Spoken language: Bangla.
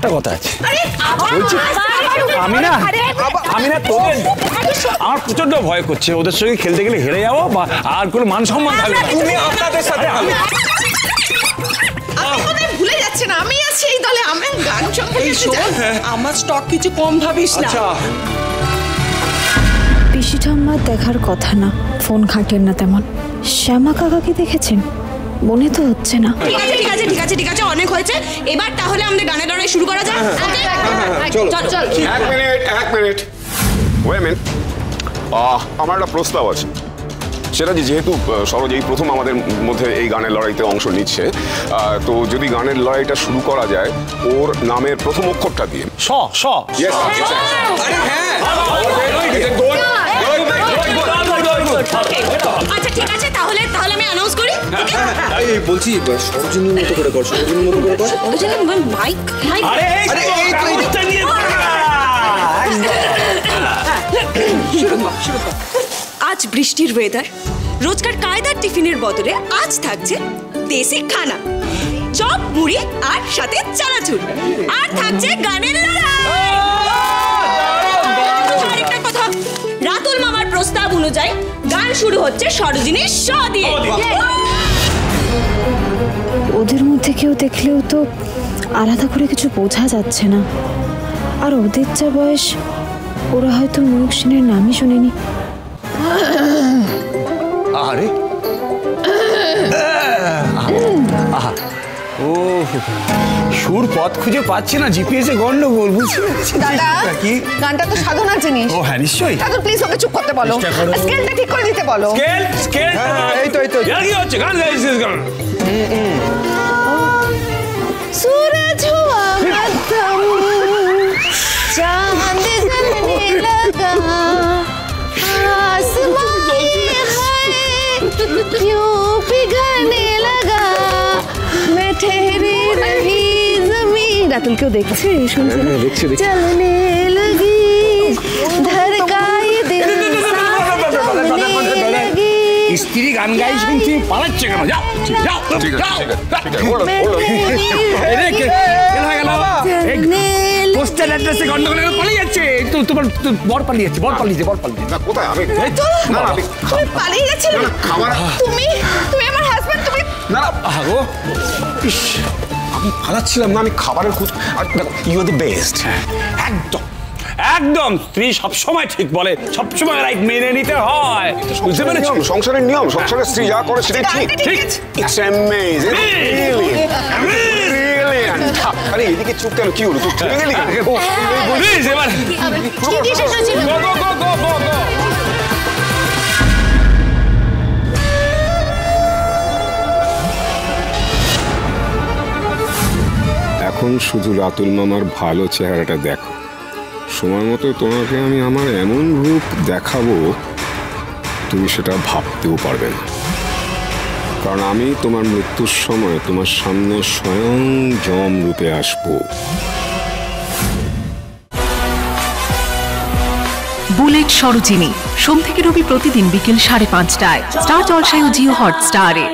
একটা কথা আছে, বলছি আমি না তোদের আমার প্রচন্ড ভয় করছে, ওদের সঙ্গে খেলতে গেলে হেরে যাবো বা আর কোনো মান সম্মান থাকবে না। তুমি আপনাদের সাথে ভুলে যাচ্ছে না, আমি আছি এই দলে, আমি গান সঙ্গে আমার স্টক কিছু কম ভাবিস না। পিসি ঠাম্মার দেখার কথা না, ফোন ঘাটেন না তেমন। শ্যামা কাকাকে দেখেছেন? মনে তো হচ্ছে না। ঠিক আছে অনেক হয়েছে, এবার তাহলে আমাদের গানের লড়াই শুরু করা যাক। চল এক মিনিট ওয়েট মিনিট, আমার একটা প্রস্তাব আছে। সেটা যেহেতু সরোজ এই প্রথম আমাদের মধ্যে এই গানের লড়াইতে অংশ নিচ্ছে, তো যদি গানের লড়াইটা শুরু করা যায় ওর নামের প্রথম অক্ষরটা দিয়ে। স স। আচ্ছা ঠিক আছে, তাহলে আমি অ্যানাউন্স করি। বলছি সরোজিনীর মতো করে কর, সরোজিনীর মতো করে কর। মাইক আজ বৃষ্টির ওয়েদার, রোজকার কায়দার টিফিনের বদলে আজ থাকছে দেশি খানা, চপ মুড়ি আর সাথে চানাচুর, আর থাকছে গানের লড়াই। আরেকটা কথা, রাতুল মামার প্রস্তাব অনুযায়ী গান শুরু হচ্ছে সরোজিনীর স দিয়ে। ওদের মধ্যে কেউ দেখলেও তো আলাদা করে কিছু বোঝা যাচ্ছে না। আর ওদের যা বয়স, ওরা হয়তো ময়ূক সেনের নামই শোনেনি। আরে ও সুর পথ খুঁজে পাচ্ছি না, জিপিএস এ গন্ডগোল, বুঝতে পারছি। দাদা কি গানটা তো সাধনার জিনিস। ও হ্যাঁ নিশ্চয়ই। দাদা প্লিজ ওকে চুপ করতে বলো, স্কেলটা ঠিক করে দিতে বলো। স্কেল এই তো কি হচ্ছে? গান গাইছিস গান। सूरज हुआ मध्यम, चांद जलने लगा, आसमां ये है क्यों पिघलने लगा, मैं ठहरी रही ज़मीन। रातुल क्यों देखছে? শুনছে না? चलने लगी, धड़काई दिल सामने लगी। স্ত্রী গান গাই শুনছি, পালাচ্ছে কেন? যাও যাও পোস্টাল অ্যাড্রেসে গন্ডগোল পালিয়ে যাচ্ছে। তোমার বর পালিয়েছে। কোথায়? আমি পালিয়ে যাচ্ছিলে? তুমি আমার হাজবেন্ড, তুমি না গো, আমি পালাচ্ছিলাম না, আমি খাবারের খোঁজ। দেখো ইউ আর দ্য বেস্ট। একদম স্ত্রী সবসময় ঠিক বলে, সবসময় রাইট মেনে নিতে হয়। বুঝতে পেরেছো? সংসারের নিয়ম, সংসারের স্ত্রী যা করে সেটাই ঠিক। ইটস অ্যামেজিং, আরে এদিকে চুপ কেন? কি হলো? তুই চলে গেলি? বুঝিস এবার এখন শুধু রাতুল মামার ভালো চেহারাটা দেখো, সময় মতো তোমাকে আমি আমার এমন রূপ দেখাবো তুমি সেটা ভাবতেও পারবে না। কারণ আমি তোমার মৃত্যুর সময় তোমার সামনে স্বয়ং যম রূপে আসবো। বুলেট সরোজিনী, সোম থেকে রবি প্রতিদিন বিকেল 5:30টায় স্টার জলসায় ও জিও হটস্টারে।